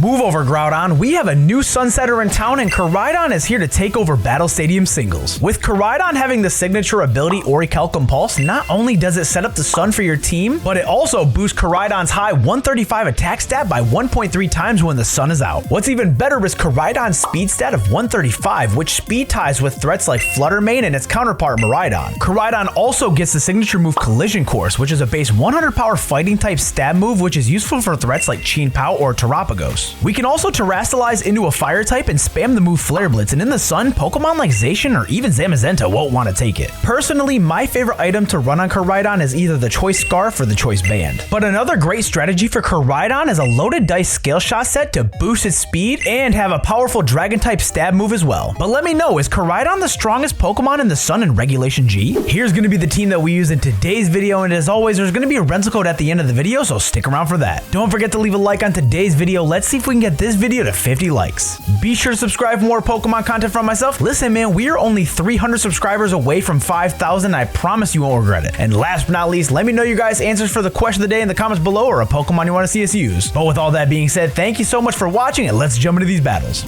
Move over, Groudon. We have a new Sunsetter in town, and Koraidon is here to take over Battle Stadium singles. With Koraidon having the signature ability Orichalcum Pulse, not only does it set up the sun for your team, but it also boosts Koraidon's high 135 attack stat by 1.3 times when the sun is out. What's even better is Koraidon's speed stat of 135, which speed ties with threats like Flutter Mane and its counterpart Miraidon. Koraidon also gets the signature move Collision Course, which is a base 100 power fighting type stab move, which is useful for threats like Chien-Pao or Terapagos. We can also Terrastalize into a fire type and spam the move Flare Blitz, and in the sun, Pokemon like Zacian or even Zamazenta won't want to take it. Personally, my favorite item to run on Koraidon is either the Choice Scarf or the Choice Band. But another great strategy for Koraidon is a loaded dice scale shot set to boost its speed and have a powerful dragon type stab move as well. But let me know, is Koraidon the strongest Pokemon in the sun in Regulation G? Here's going to be the team that we use in today's video, and as always, there's going to be a rental code at the end of the video, so stick around for that. Don't forget to leave a like on today's video. Let's see if we can get this video to 50 likes. Be sure to subscribe for more Pokemon content from myself. Listen, man, we are only 300 subscribers away from 5,000. I promise you won't regret it. And last but not least, let me know your guys' answers for the question of the day in the comments below, or a Pokemon you want to see us use. But with all that being said, thank you so much for watching, and let's jump into these battles.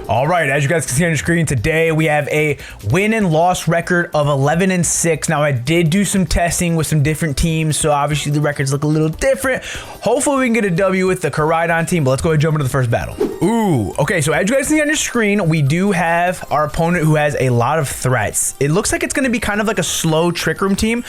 All right, as you guys can see on your screen, today we have a win and loss record of 11-6. Now, I did do some testing with some different teams, so obviously the records look a little different. Hopefully we can get a W with the Koraidon team, but let's go ahead and jump into the first battle. Ooh, okay, so as you guys see on your screen, we do have our opponent who has a lot of threats. It looks like it's going to be kind of like a slow Trick Room team.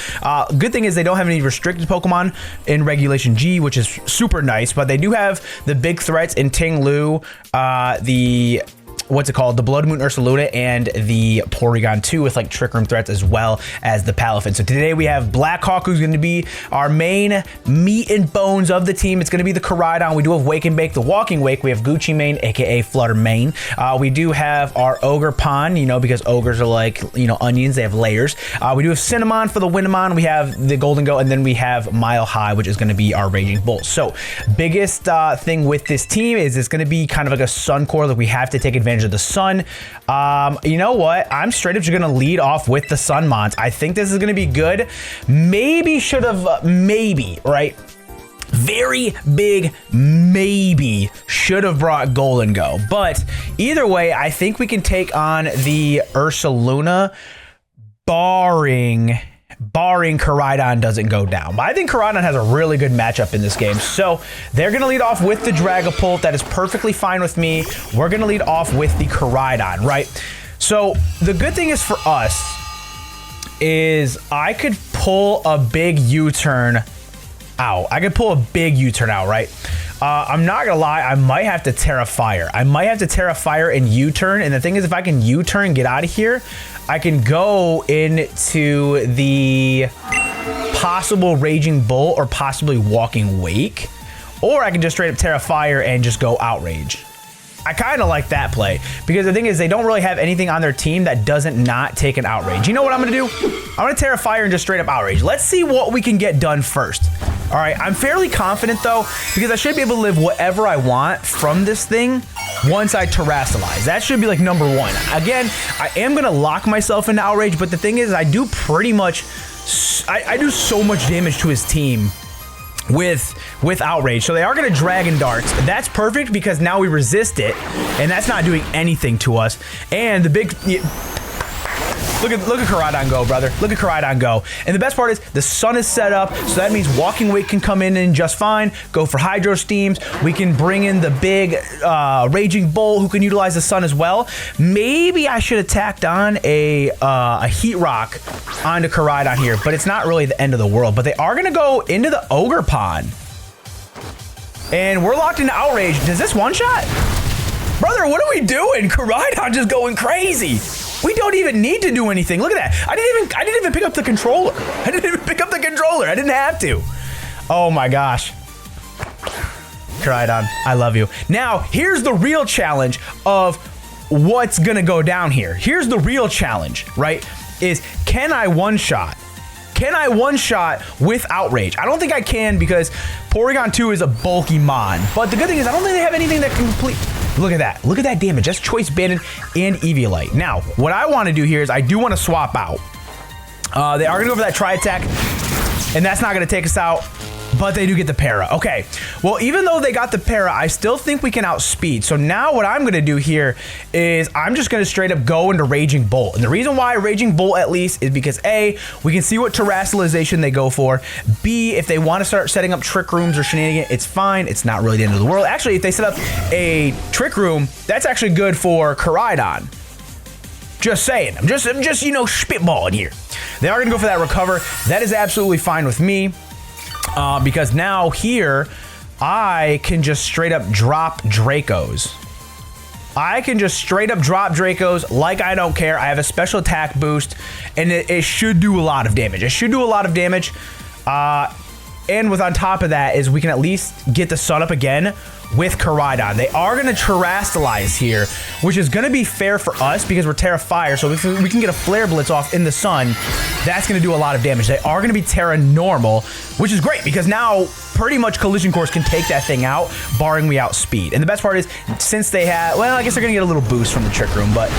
Good thing is they don't have any restricted Pokemon in Regulation G, which is super nice, but they do have the big threats in Ting Lu, the Blood Moon Ursaluna, and the Porygon 2 with like Trick Room threats, as well as the Palafin. So today we have Blackhawk, who's going to be our main meat and bones of the team. It's going to be the Koraidon. We do have Wake and Bake, the Walking Wake. We have Gucci Mane, aka Flutter Mane. We do have our Ogre Pond, because ogres are like, onions. They have layers. We do have Cinnamon for the Winnemon. We have the Golden Goat, and then we have Mile High, which is going to be our Raging Bull. So biggest thing with this team is it's going to be kind of like a Sun Core. Like, we have to take advantage of the sun. You know what? I'm straight up just gonna lead off with the Sun Mons. I think this is gonna be good. Maybe should have, right? Very big maybe should have brought Golden Go. But either way, I think we can take on the Ursaluna, barring Koraidon doesn't go down. But I think Koraidon has a really good matchup in this game. So they're going to lead off with the Dragapult. That is perfectly fine with me. We're going to lead off with the Koraidon, right? So the good thing is for us is I could pull a big U-turn out. Right? I'm not gonna lie, I might have to Terra Fire. And U-turn, and the thing is, if I can U-turn, get out of here, I can go into the possible Raging Bull or possibly Walking Wake, or I can just straight up Terra Fire and just go Outrage. I kind of like that play, because the thing is, they don't really have anything on their team that doesn't not take an Outrage. You know what I'm gonna do? I'm gonna Terra Fire and just straight up Outrage. Let's see what we can get done first. All right, I'm fairly confident though, because I should be able to live whatever I want from this thing once I Terrastalize. That should be like number one. Again, I am gonna lock myself into Outrage, but the thing is, I do pretty much, I do so much damage to his team with Outrage. So they are going to Dragon Darts. That's perfect, because now we resist it, and that's not doing anything to us. And the big... Look at Koraidon go, brother. Look at Koraidon go. And the best part is the sun is set up, so that means Walking Wake can come in just fine. Go for Hydro Steams. We can bring in the big Raging Bull, who can utilize the sun as well. Maybe I should have tacked on a Heat Rock onto Koraidon here, but it's not really the end of the world. But they are going to go into the Ogre Pond. And we're locked into Outrage. Does this one-shot? Brother, what are we doing? Koraidon just going crazy. We don't even need to do anything. Look at that. I didn't even pick up the controller. I didn't have to. Oh my gosh. Koraidon, I love you. Now, here's the real challenge of what's gonna go down here. Here's the real challenge, right? Is, can I one-shot? Can I one-shot with Outrage? I don't think I can, because Porygon 2 is a bulky mon. But the good thing is, I don't think they have anything that can complete... Look at that. Look at that damage. That's Choice Banded and Eviolite. Now, what I want to do here is I do want to swap out. They are going to go for that Tri-Attack, and that's not going to take us out. But they do get the para. Okay. Well, even though they got the para, I still think we can outspeed. So now what I'm going to do here is I'm just going to straight up go into Raging Bolt. And the reason why Raging Bolt at least is because A, we can see what terrestrialization they go for. B, if they want to start setting up trick rooms or shenanigans, it's fine. It's not really the end of the world. Actually, if they set up a trick room, that's actually good for Koraidon. Just saying. I'm just you know, spitballing here. They are going to go for that recover. That is absolutely fine with me. Because now here, I can just straight up drop Dracos. I can just straight up drop Dracos like I don't care. I have a special attack boost, and it should do a lot of damage. It should do a lot of damage. And with on top of that is we can at least get the sun up again with Koraidon. They are going to terrestrialize here, which is going to be fair for us because we're Terra Fire. So if we can get a Flare Blitz off in the sun, that's going to do a lot of damage. They are going to be Terra Normal, which is great because now pretty much Collision Course can take that thing out, barring we outspeed. And the best part is, since they have, well, I guess they're going to get a little boost from the Trick Room, but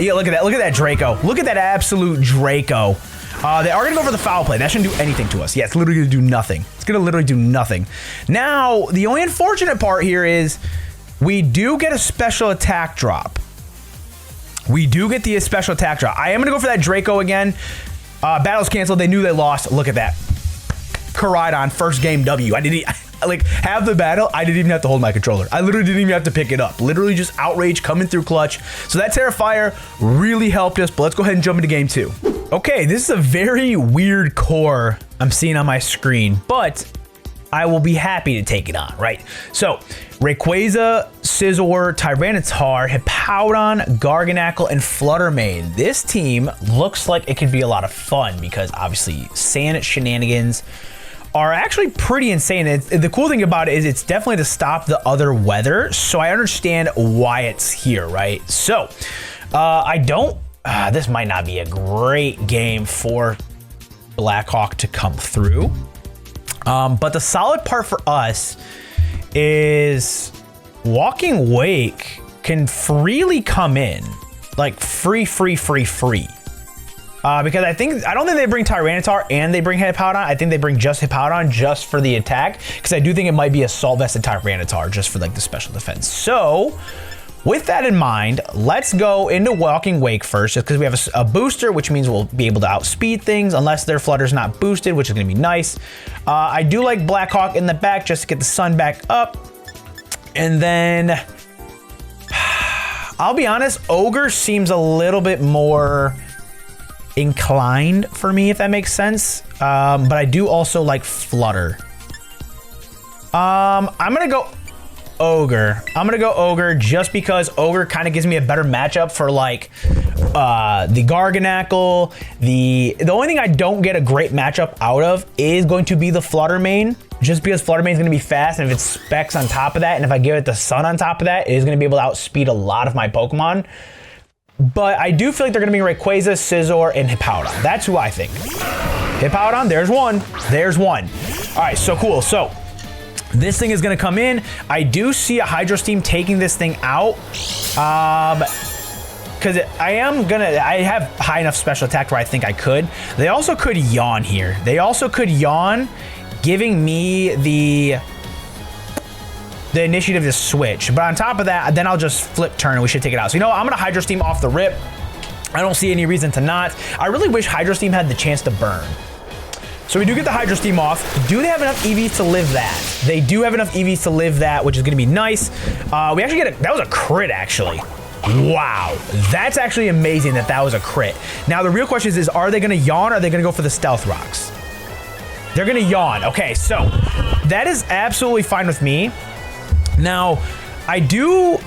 yeah, look at that. Look at that Draco. Look at that absolute Draco. They are going to go for the foul play. That shouldn't do anything to us. Yeah, it's literally going to do nothing. It's going to literally do nothing. Now, the only unfortunate part here is we do get a special attack drop. We do get the special attack drop. I am going to go for that Draco again. Battle's canceled. They knew they lost. Look at that. Koraidon, first game W. I didn't like have the battle. I didn't even have to hold my controller. I literally didn't even have to pick it up. Literally just outrage coming through clutch. So that Terra Fire really helped us. But let's go ahead and jump into game 2. Okay, this is a very weird core I'm seeing on my screen, but I will be happy to take it on, right? So, Rayquaza, Scizor, Tyranitar, Hippowdon, Garganacl, and Fluttermane. This team looks like it could be a lot of fun because obviously sand shenanigans are actually pretty insane. The cool thing about it is it's definitely to stop the other weather, so I understand why it's here, right? So, this might not be a great game for Blackhawk to come through. But the solid part for us is Walking Wake can freely come in. Like free. Because I don't think they bring Tyranitar and they bring Hippowdon. I think they bring just Hippowdon just for the attack. Because I do think it might be Assault Vested Tyranitar just for like the special defense. So, with that in mind, let's go into Walking Wake first, just because we have a booster, which means we'll be able to outspeed things unless their Flutter's not boosted, which is going to be nice. I do like Blackhawk in the back just to get the sun back up. And then, I'll be honest, Ogre seems a little bit more inclined for me, if that makes sense. But I do also like Flutter. I'm going to go Ogre. I'm gonna go Ogre just because Ogre kind of gives me a better matchup for like the Garganacl. The only thing I don't get a great matchup out of is going to be the Fluttermane, just because Fluttermane is gonna be fast, and if it's specs on top of that, and if I give it the sun on top of that, it is gonna be able to outspeed a lot of my Pokemon. But I do feel like they're gonna be Rayquaza, Scizor, and Hippowdon. That's who I think. Hippowdon, there's one. There's one. All right, so cool. So this thing is going to come in. I do see a Hydro Steam taking this thing out. Because I have high enough special attack where I think I could. They also could Yawn here. They also could Yawn, giving me the initiative to switch. But on top of that, then I'll just flip turn and we should take it out. So, you know what? I'm going to Hydro Steam off the rip. I don't see any reason to not. I really wish Hydro Steam had the chance to burn. So we do get the Hydro Steam off. Do they have enough EVs to live that? They do have enough EVs to live that, which is going to be nice. We actually get that was a crit, actually. Wow. That's actually amazing that was a crit. Now, the real question is are they going to Yawn or are they going to go for the Stealth Rocks? They're going to Yawn. Okay, so that is absolutely fine with me. Now, do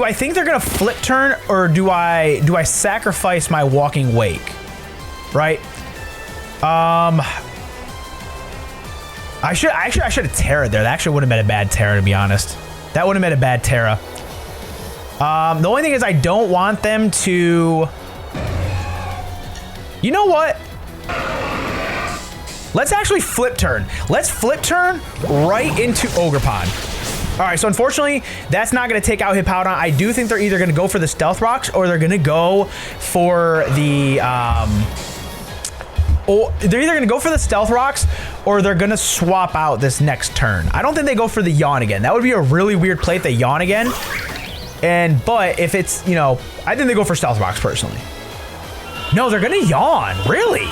I think they're going to flip turn or do I sacrifice my Walking Wake? Right? I should have Terra there. That actually would have been a bad Terra, to be honest. That would have been a bad Terra. The only thing is I don't want them to... You know what? Let's actually flip turn. Let's flip turn right into Ogre Pond. All right, so unfortunately, that's not going to take out Hippowdon. I do think they're either going to go for the Stealth Rocks or they're going to go for the... or they're either gonna go for the Stealth Rocks or they're gonna swap out this next turn. I don't think they go for the Yawn again. That would be a really weird play if they Yawn again. But if it's, you know, I think they go for Stealth Rocks personally. No, they're gonna Yawn, really?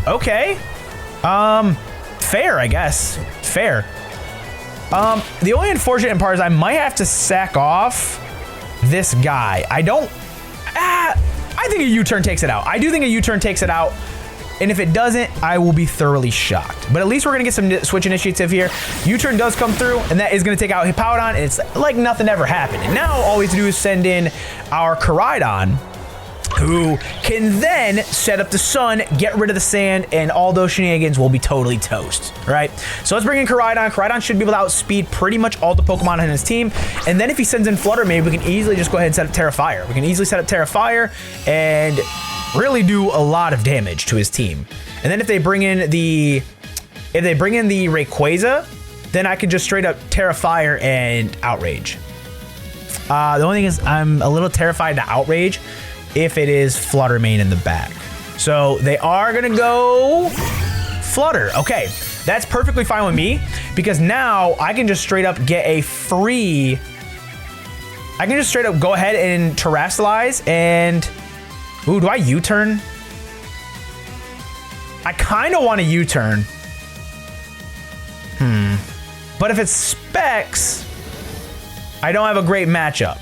Okay. Fair, I guess. Fair. The only unfortunate part is I might have to sack off this guy. I think a U-turn takes it out. I do think a U-turn takes it out. And if it doesn't, I will be thoroughly shocked. But at least we're going to get some switch initiative here. U-turn does come through, and that is going to take out Hippowdon, and it's like nothing ever happened. And now all we have to do is send in our Koraidon, who can then set up the sun, get rid of the sand, and all those shenanigans will be totally toast, right? So let's bring in Koraidon. Koraidon should be able to outspeed pretty much all the Pokemon on his team. And then if he sends in Flutter Mane, we can easily just go ahead and set up Terra Fire. We can easily set up Terra Fire and really do a lot of damage to his team. And then if they bring in the Rayquaza, then I can just straight up Terra Fire and Outrage. The only thing is I'm a little terrified to Outrage if it is Flutter Mane in the back. So they are gonna go Flutter. Okay, that's perfectly fine with me because now I can just straight up get a free, I can just straight up go ahead and Terrasilize and, ooh, do I U-turn? I kind of want to U-turn. But if it's Specs, I don't have a great matchup.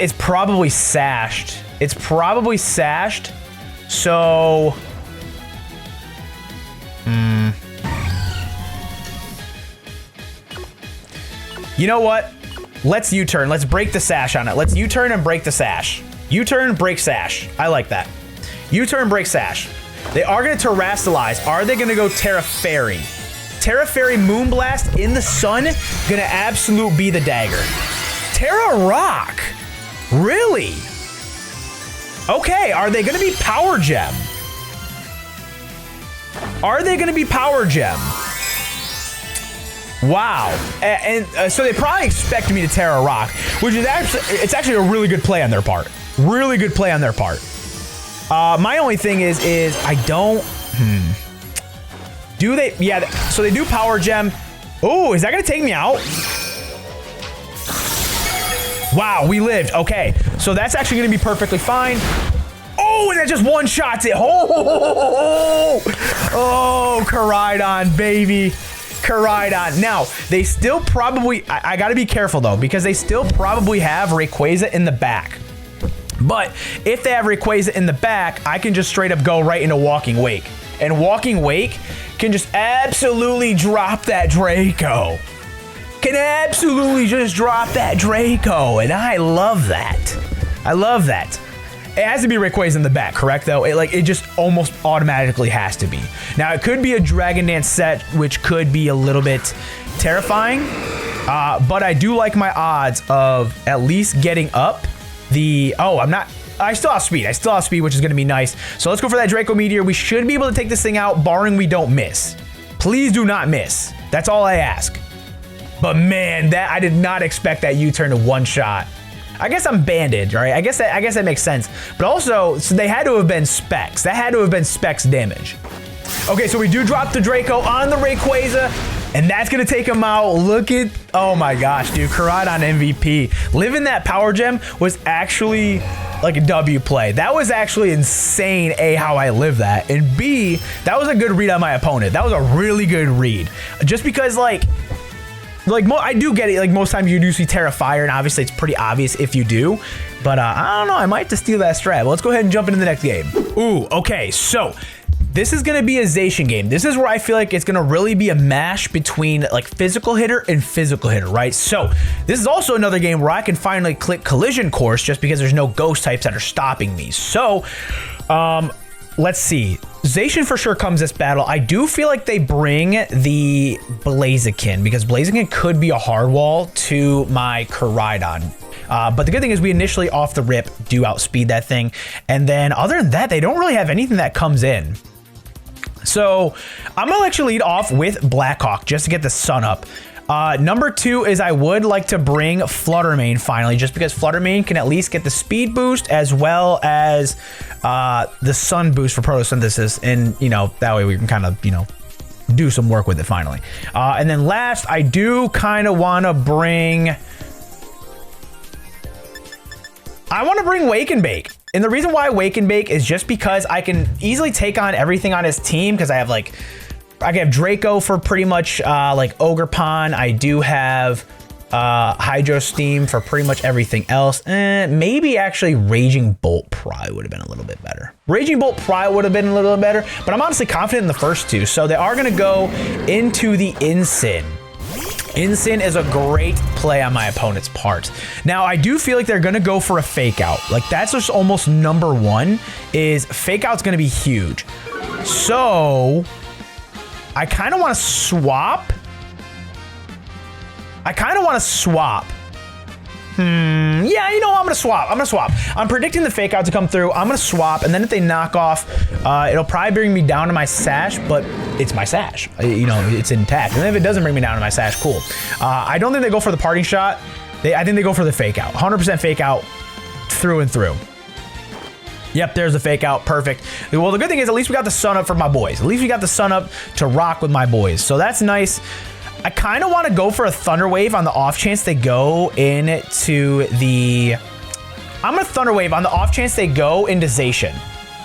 It's probably sashed. It's probably sashed. So, you know what? Let's U-turn. Let's break the sash on it. Let's U-turn and break the sash. U-turn, break sash. I like that. U-turn, break sash. They are going to Terrasilize. Are they going to go Terra Fairy? Terra Fairy Moonblast in the sun, going to absolute be the dagger. Terra Rock? Really? Okay, are they going to be Power Gem? Are they going to be Power Gem? Wow. And so they probably expect me to Terra Rock, which is actually a really good play on their part. Really good play on their part. My only thing is I don't, do they, yeah, so they do Power Gem. Oh, is that gonna take me out? Wow, we lived, okay. So that's actually gonna be perfectly fine. Oh, and that just one-shots it. Oh, Koraidon, baby. Koraidon. Now, they still probably, I gotta be careful though, because they still probably have Rayquaza in the back. But if they have Rayquaza in the back, I can just straight up go right into Walking Wake. And Walking Wake can just absolutely drop that Draco. Can absolutely just drop that Draco. And I love that. I love that. It has to be Rayquaza in the back, correct though? It just almost automatically has to be. Now it could be a Dragon Dance set, which could be a little bit terrifying. But I do like my odds of at least getting up the, I still have speed. I still have speed, which is going to be nice. So let's go for that Draco Meteor. We should be able to take this thing out, barring we don't miss. Please do not miss. That's all I ask. But man, that I did not expect that U-turn to one shot. I guess I'm banded, right? I guess that makes sense. But also, so they had to have been Specs. That had to have been Specs damage. Okay, so we do drop the Draco on the Rayquaza, and that's gonna take him out. Look at, oh my gosh, dude, Koraidon MVP. Living that Power Gem was actually like a W play. That was actually insane, A, how I lived that, and B, that was a good read on my opponent. That was a really good read. Just because I do get it, like most times you do see Terra Fire, and obviously it's pretty obvious if you do, but I don't know, I might have to steal that strat. But let's go ahead and jump into the next game. Ooh, okay, so this is gonna be a Zacian game. This is where I feel like it's gonna really be a mash between like physical hitter and physical hitter, right? So this is also another game where I can finally click collision course just because there's no ghost types that are stopping me. So, let's see. Zacian for sure comes this battle. I do feel like they bring the Blaziken because Blaziken could be a hard wall to my Koraidon. But the good thing is we initially off the rip do outspeed that thing. And then other than that, they don't really have anything that comes in. So I'm gonna actually lead off with Blackhawk just to get the sun up. Number 2 is I would like to bring Fluttermane finally, just because Fluttermane can at least get the speed boost as well as the sun boost for photosynthesis. And, you know, that way we can kind of, you know, do some work with it finally. And then last, I do kind of want to bring... I want to bring Wake and Bake. And the reason why Wake and Bake is just because I can easily take on everything on his team, because I have like... I can have Draco for pretty much like Ogerpon. I do have Hydro Steam for pretty much everything else. Maybe actually Raging Bolt probably would have been a little bit better. Raging Bolt probably would have been a little bit better, but I'm honestly confident in the first two. So they are going to go into the Incin. Incin is a great play on my opponent's part. Now, I do feel like they're going to go for a Fake Out. Like, that's just almost number 1, is Fake Out's going to be huge. So... I kind of want to swap. Yeah, you know what? I'm going to swap. I'm predicting the Fake Out to come through. I'm going to swap. And then if they knock off, it'll probably bring me down to my Sash, but it's my Sash. You know, it's intact. And if it doesn't bring me down to my Sash, cool. I don't think they go for the Parting Shot. I think they go for the Fake Out. 100% Fake Out through and through. Yep, there's the Fake Out. Perfect. Well, the good thing is at least we got the sun up for my boys. At least we got the sun up to rock with my boys. So that's nice. I kind of want to go for a Thunder Wave on the off chance they go into the... I'm going to Thunder Wave on the off chance they go into Zacian.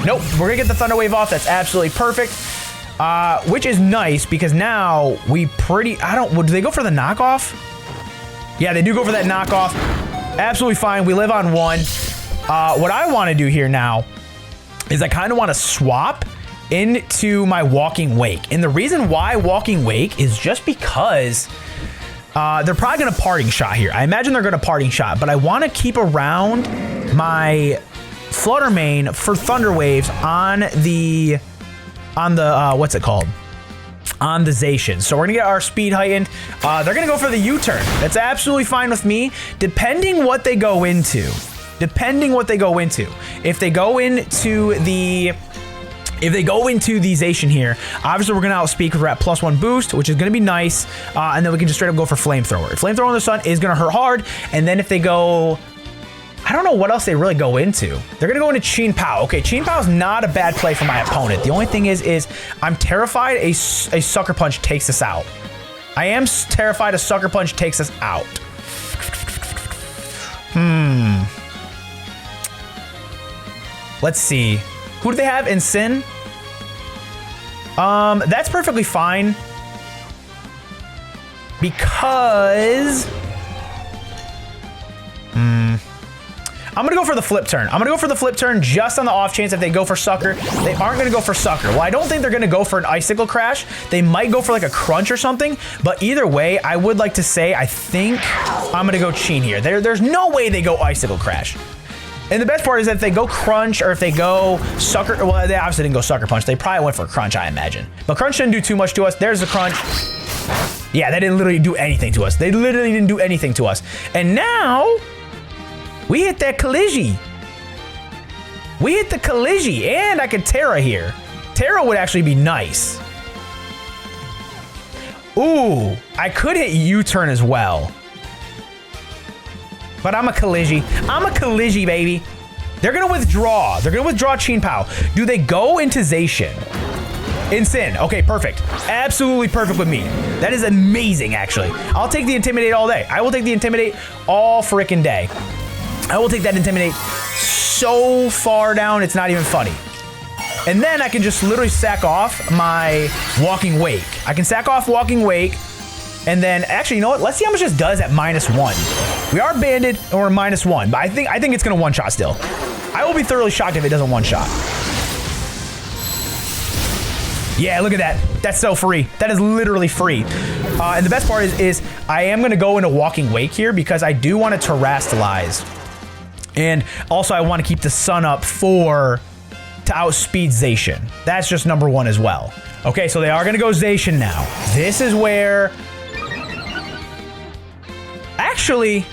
Nope, we're going to get the Thunder Wave off. That's absolutely perfect. Which is nice because now we pretty... do they go for the knockoff? Yeah, they do go for that knockoff. Absolutely fine. We live on 1. What I want to do here now is I kind of want to swap into my Walking Wake. And the reason why Walking Wake is just because they're probably going to Parting Shot here. I imagine they're going to Parting Shot, but I want to keep around my Fluttermane for Thunder Waves on the what's it called? On the Zacian. So we're gonna get our speed heightened. They're gonna go for the U-turn. That's absolutely fine with me, depending what they go into. If they go into the Zacian here, obviously we're gonna outspeed because we're at +1 boost, which is gonna be nice. And then we can just straight up go for Flamethrower. Flamethrower on the sun is gonna hurt hard. And then if they go, I don't know what else they really go into. They're gonna go into Qin Pao. Okay, Qin Pao is not a bad play for my opponent. The only thing is I'm terrified a Sucker Punch takes us out. I am terrified a Sucker Punch takes us out. Let's see. Who do they have in Sin? That's perfectly fine. Because... I'm gonna go for the Flip Turn. I'm gonna go for the Flip Turn just on the off chance if they go for Sucker. They aren't gonna go for Sucker. Well, I don't think they're gonna go for an Icicle Crash. They might go for like a Crunch or something, but either way, I would like to say I think I'm gonna go Qin here. There's no way they go Icicle Crash. And the best part is that if they go Crunch or if they go Sucker, well, they obviously didn't go Sucker Punch. They probably went for Crunch, I imagine. But Crunch didn't do too much to us. There's the Crunch. Yeah, that didn't literally do anything to us. They literally didn't do anything to us. And now... we hit that Collision. We hit the Collision, and I could Terra here. Terra would actually be nice. Ooh, I could hit U-turn as well. But I'm a Collision. I'm a Collision, baby. They're gonna withdraw. They're gonna withdraw Qin Pao. Do they go into Zacian? Incin. Okay, perfect. Absolutely perfect with me. That is amazing, actually. I'll take the Intimidate all day. I will take the Intimidate all frickin' day. I will take that Intimidate so far down, it's not even funny. And then I can just literally sack off my Walking Wake. I can sack off Walking Wake, and then, actually, you know what? Let's see how much this does at -1. We are banded, and we're -1, but I think it's gonna one-shot still. I will be thoroughly shocked if it doesn't one-shot. Yeah, look at that. That's so free. That is literally free. And the best part is I am gonna go into Walking Wake here because I do want to Terrastalize. And also I want to keep the sun up to outspeed Zacian. That's just number 1 as well. Okay, so they are going to go Zacian now. This is where... actually,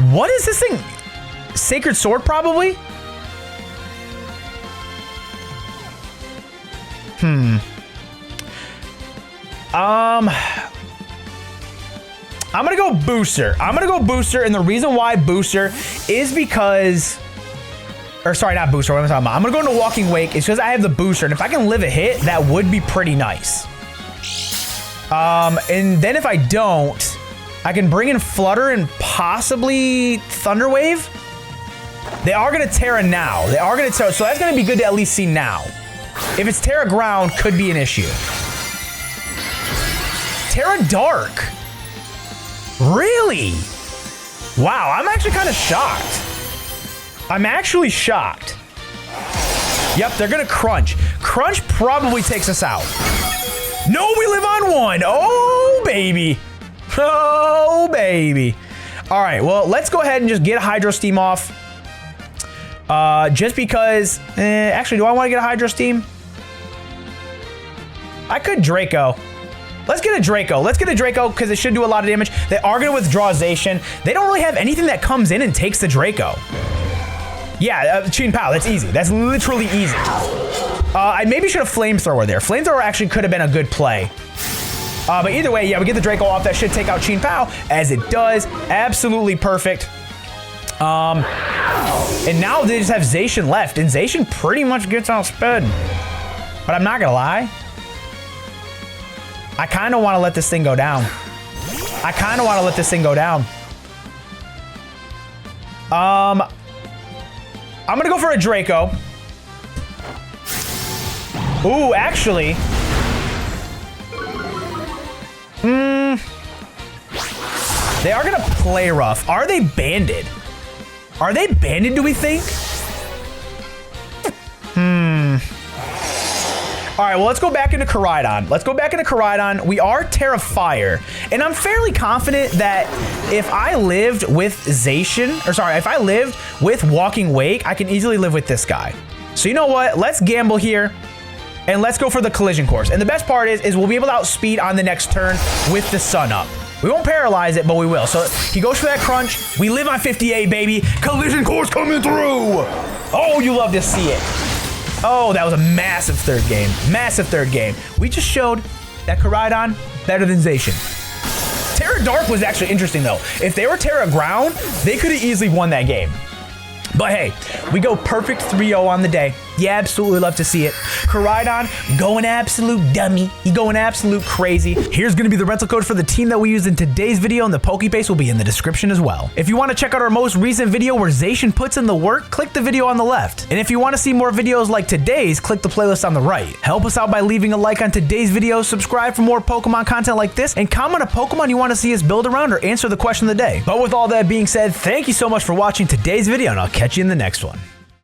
what is this thing? Sacred Sword, probably? I'm gonna go Booster. I'm gonna go Booster, and the reason why Booster is because... Or sorry, not Booster, what am I talking about? I'm gonna go into Walking Wake. It's because I have the Booster, and if I can live a hit, that would be pretty nice. And then if I don't, I can bring in Flutter and possibly Thunder Wave. They are gonna Terra now. They are gonna Terra, so that's gonna be good to at least see now. If it's Terra Ground, could be an issue. Terra Dark. Really? Wow, I'm actually kind of shocked. I'm actually shocked. Yep, they're gonna Crunch. Crunch probably takes us out. No, we live on one. Oh, baby. Oh, baby. All right, well, let's go ahead and just get Hydro Steam off. Just because, actually, do I want to get a Hydro Steam? I could Draco. Let's get a Draco. Let's get a Draco because it should do a lot of damage. They are going to withdraw Zacian. They don't really have anything that comes in and takes the Draco. Yeah, Chin Pow, that's easy. That's literally easy. I maybe should have Flamethrower there. Flamethrower actually could have been a good play. But either way, yeah, we get the Draco off. That should take out Chin Pow, as it does. Absolutely perfect. And now they just have Zacian left, and Zacian pretty much gets outsped. But I'm not gonna lie. I kind of want to let this thing go down. I kind of want to let this thing go down. I'm gonna go for a Draco. Ooh, actually. They are gonna play rough. Are they banded? Are they banded, do we think? All right, well, let's go back into Koraidon. Let's go back into Koraidon. We are Terra Fire, and I'm fairly confident that if I lived with Zacian, or sorry, if I lived with Walking Wake, I can easily live with this guy. So you know what? Let's gamble here, and let's go for the Collision Course. And the best part is we'll be able to outspeed on the next turn with the sun up. We won't paralyze it, but we will. So he goes for that Crunch. We live on 58, baby. Collision Course coming through. Oh, you love to see it. Oh, that was a massive third game. Massive third game. We just showed that Koraidon better than Zacian. Terra Dark was actually interesting, though. If they were Terra Ground, they could have easily won that game. But hey, we go perfect 3-0 on the day. You absolutely love to see it. Koraidon going absolute dummy. You going absolute crazy. Here's going to be the rental code for the team that we used in today's video, and the Pokebase will be in the description as well. If you want to check out our most recent video where Zacian puts in the work, click the video on the left. And if you want to see more videos like today's, click the playlist on the right. Help us out by leaving a like on today's video, subscribe for more Pokemon content like this, and comment a Pokemon you want to see us build around or answer the question of the day. But with all that being said, thank you so much for watching today's video, and I'll catch you in the next one.